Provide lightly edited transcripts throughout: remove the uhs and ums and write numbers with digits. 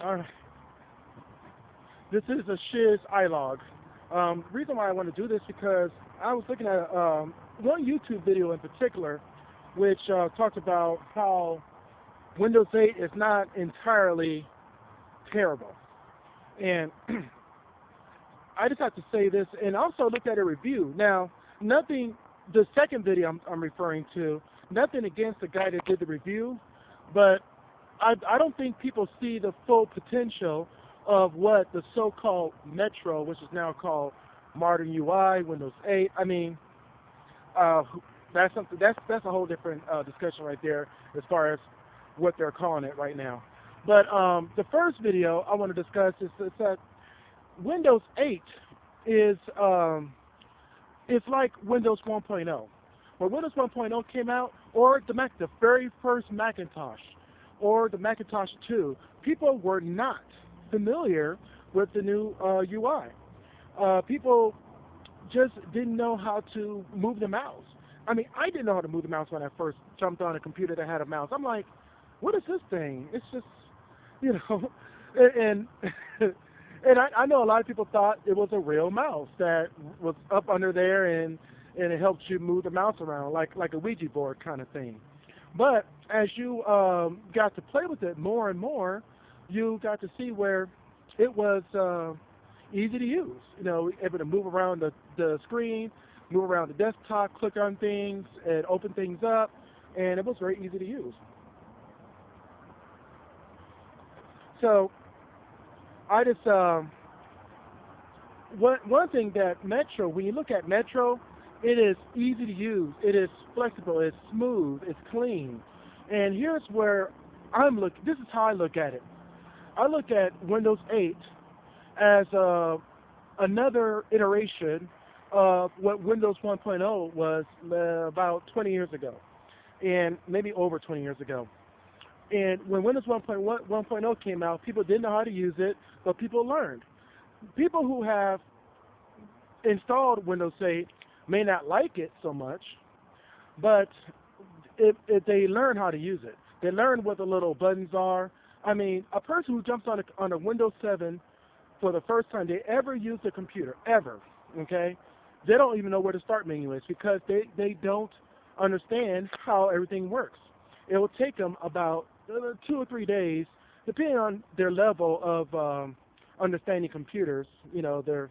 All right. This is a sHiZ iLOG. The reason why I want to do this because I was looking at one YouTube video in particular, which talked about how Windows 8 is not entirely terrible, and I just have to say this. And also looked at a review. Now, nothing. The second video I'm referring to, nothing against the guy that did the review, but I don't think people see the full potential of what the so-called Metro, which is now called Modern UI, Windows 8. I mean, uh, that's something. That's a whole different discussion right there as far as what they're calling it right now. But the first video I want to discuss is that Windows 8 is it's like Windows 1.0. When Windows 1.0 came out, or the very first Macintosh, or the Macintosh 2, people were not familiar with the new UI. People just didn't know how to move the mouse. I mean, I didn't know how to move the mouse when I first jumped on a computer that had a mouse. I'm like, what is this thing? It's just, you know, and I know a lot of people thought it was a real mouse that was up under there and it helped you move the mouse around like a Ouija board kind of thing. But as you got to play with it more and more, you got to see where it was easy to use. You know, able to move around the screen, move around the desktop, click on things, and open things up, and it was very easy to use. So I just one thing that Metro, when you look at Metro, it is easy to use, it is flexible, it's smooth, it's clean, and here's where I'm look. This is how I look at it. I look at Windows 8 as another iteration of what Windows 1.0 was about 20 years ago, and maybe over 20 years ago. And when Windows 1.0 came out, people didn't know how to use it, but people learned. People who have installed Windows 8 may not like it so much, but if they learn how to use it, they learn what the little buttons are. I mean, a person who jumps on a Windows 7 for the first time they ever use a computer, ever, okay, they don't even know where the start menu is because they don't understand how everything works. It will take them about 2 or 3 days, depending on their level of understanding computers, you know, their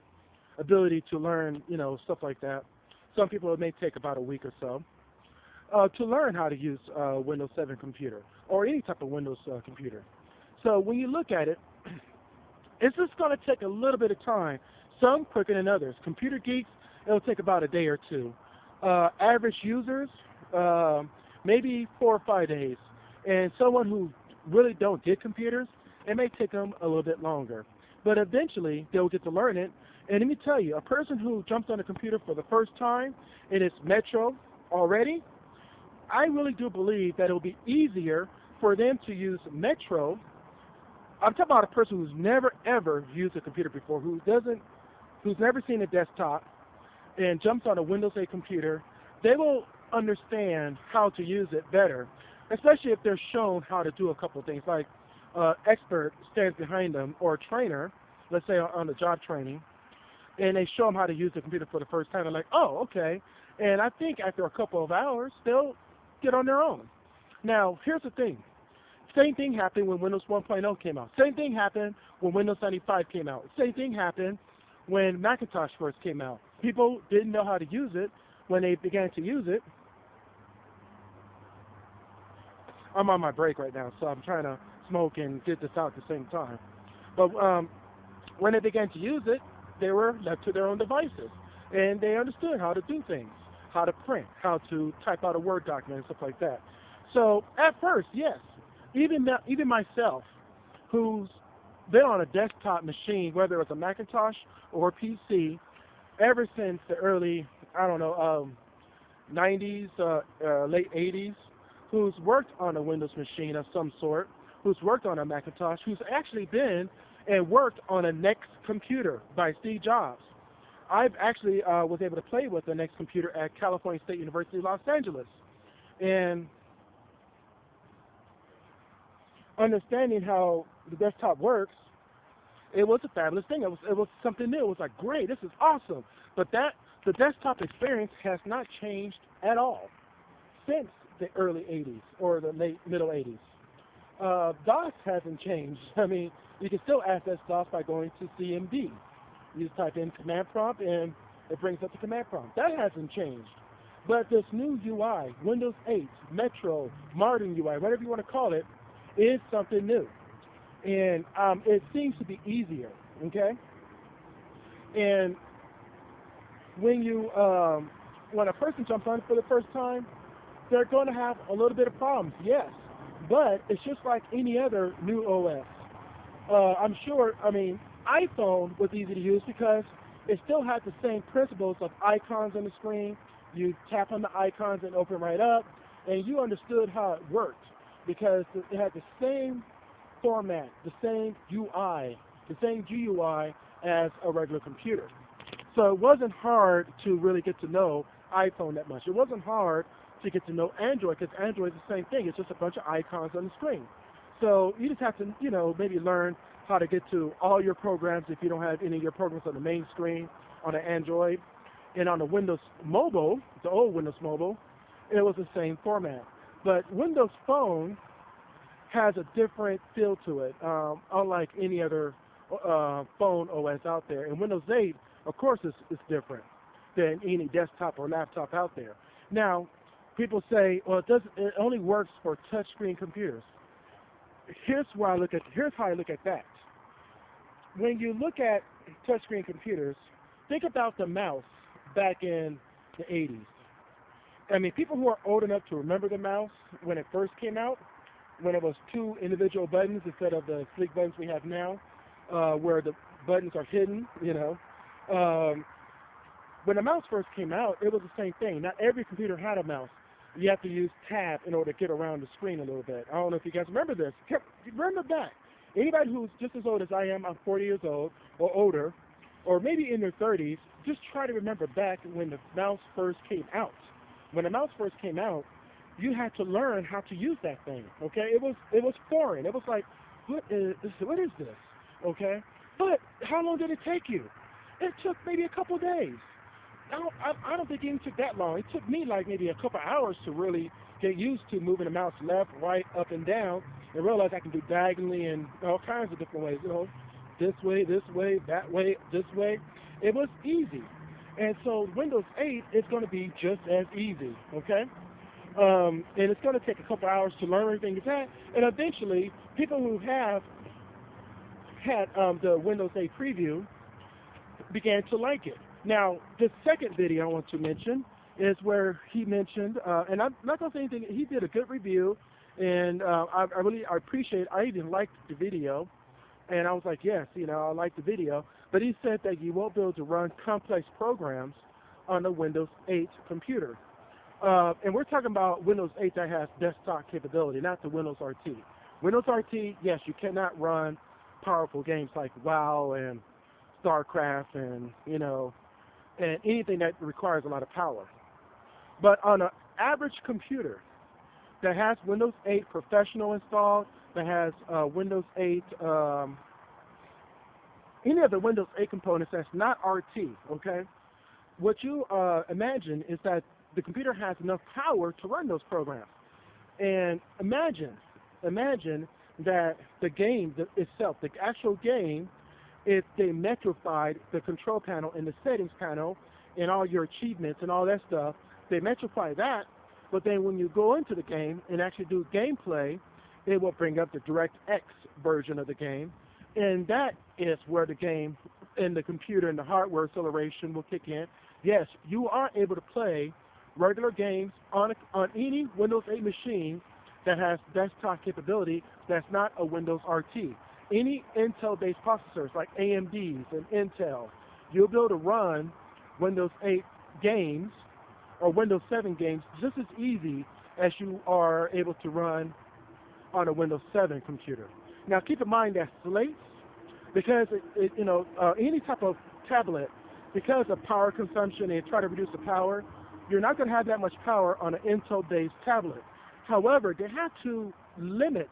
ability to learn, you know, stuff like that. Some people it may take about a week or so to learn how to use Windows 7 computer or any type of Windows computer. So when you look at it, it's just going to take a little bit of time, some quicker than others. Computer geeks, it'll take about a day or two. Average users, maybe 4 or 5 days. And someone who really don't get computers, it may take them a little bit longer. But eventually, they'll get to learn it. And let me tell you, a person who jumps on a computer for the first time and it's Metro already, I really do believe that it'll be easier for them to use Metro. I'm talking about a person who's never ever used a computer before, who's never seen a desktop, and jumps on a Windows 8 computer. They will understand how to use it better, especially if they're shown how to do a couple of things, like expert stands behind them or a trainer, let's say on the job training, and they show them how to use the computer for the first time. They're like, oh, okay. And I think after a couple of hours, they'll get on their own. Now, here's the thing. Same thing happened when Windows 1.0 came out. Same thing happened when Windows 95 came out. Same thing happened when Macintosh first came out. People didn't know how to use it. When they began to use it, I'm on my break right now, so I'm trying to smoke and get this out at the same time. But when they began to use it, they were left to their own devices, and they understood how to do things, how to print, how to type out a Word document, and stuff like that. So at first, yes, even myself, who's been on a desktop machine, whether it was a Macintosh or a PC, ever since the early, I don't know, 90s, late 80s, who's worked on a Windows machine of some sort, who's worked on a Macintosh, who's actually been and worked on a Next computer by Steve Jobs. I've actually was able to play with the Next computer at California State University, Los Angeles. And understanding how the desktop works, it was a fabulous thing. It was something new. It was like, great, this is awesome. But the desktop experience has not changed at all since the early 80s or the middle 80s. DOS hasn't changed. I mean, you can still access DOS by going to CMD. You just type in command prompt and it brings up the command prompt. That hasn't changed. But this new UI, Windows 8, Metro, modern UI, whatever you want to call it, is something new. And it seems to be easier, okay? And when a person jumps on it for the first time, they're going to have a little bit of problems, yes. But it's just like any other new OS. I'm sure, iPhone was easy to use because it still had the same principles of icons on the screen. You tap on the icons and open right up, and you understood how it worked because it had the same format, the same UI, the same GUI as a regular computer. So it wasn't hard to really get to know iPhone that much. It wasn't hard to get to know Android because Android is the same thing. It's just a bunch of icons on the screen. So you just have to, maybe learn how to get to all your programs if you don't have any of your programs on the main screen on an Android. And on the Windows Mobile, the old Windows Mobile, it was the same format. But Windows Phone has a different feel to it, unlike any other phone OS out there. And Windows 8, of course, is different than any desktop or laptop out there. Now, people say, well, it only works for touchscreen computers. Here's how I look at that. When you look at touchscreen computers, think about the mouse back in the 80s. People who are old enough to remember the mouse when it first came out, when it was two individual buttons instead of the sleek buttons we have now, where the buttons are hidden, when the mouse first came out, it was the same thing. Not every computer had a mouse. You have to use tab in order to get around the screen a little bit. I don't know if you guys remember this. Remember back. Anybody who's just as old as I am, I'm 40 years old or older, or maybe in their 30s, just try to remember back when the mouse first came out. When the mouse first came out, you had to learn how to use that thing, okay? It was foreign. It was like, what is this, okay? But how long did it take you? It took maybe a couple days. I don't think it even took that long. It took me like maybe a couple hours to really get used to moving the mouse left, right, up, and down, and realize I can do diagonally and all kinds of different ways, this way, that way, this way. It was easy. And so Windows 8 is going to be just as easy, okay? And it's going to take a couple hours to learn everything it's at, and eventually people who have had the Windows 8 preview began to like it. Now, the second video I want to mention is where he mentioned, and I'm not going to say anything, he did a good review, and I appreciate it. I even liked the video, and I was like, yes, I like the video, but he said that you won't be able to run complex programs on a Windows 8 computer. And we're talking about Windows 8 that has desktop capability, not the Windows RT. Windows RT, yes, you cannot run powerful games like WoW and StarCraft and, and anything that requires a lot of power. But on an average computer that has Windows 8 Professional installed, that has Windows 8, any of the Windows 8 components that's not RT, okay, what you imagine is that the computer has enough power to run those programs. And imagine that the game itself, the actual game, if they metrified the control panel and the settings panel and all your achievements and all that stuff, they metrify that, but then when you go into the game and actually do gameplay, it will bring up the DirectX version of the game, and that is where the game and the computer and the hardware acceleration will kick in. Yes, you are able to play regular games on any Windows 8 machine that has desktop capability that's not a Windows RT. Any Intel-based processors like AMD's and Intel, you'll be able to run Windows 8 games or Windows 7 games just as easy as you are able to run on a Windows 7 computer. Now keep in mind that slates, because any type of tablet, because of power consumption and try to reduce the power, you're not going to have that much power on an Intel-based tablet. However, they have to limit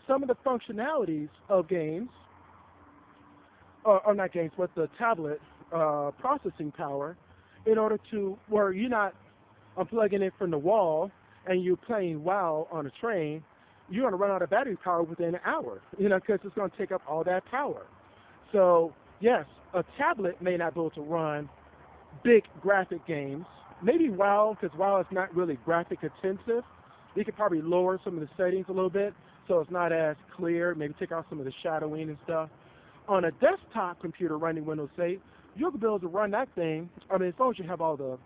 some of the functionalities of games, or not games, but the tablet processing power, in order to where you're not unplugging it from the wall and you're playing WoW on a train, you're going to run out of battery power within an hour, because it's going to take up all that power. So, yes, a tablet may not be able to run big graphic games. Maybe WoW, because WoW is not really graphic intensive. You could probably lower some of the settings a little bit so it's not as clear, maybe take out some of the shadowing and stuff. On a desktop computer running Windows 8, you'll be able to run that thing, as long as you have all the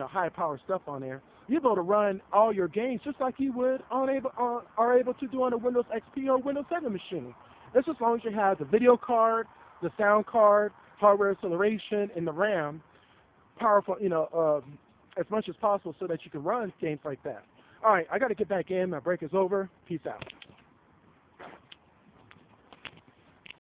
high power stuff on there, you'll be able to run all your games just like you would are able to do on a Windows XP or Windows 7 machine. That's as long as you have the video card, the sound card, hardware acceleration, and the RAM powerful, as much as possible so that you can run games like that. All right, I got to get back in. My break is over. Peace out.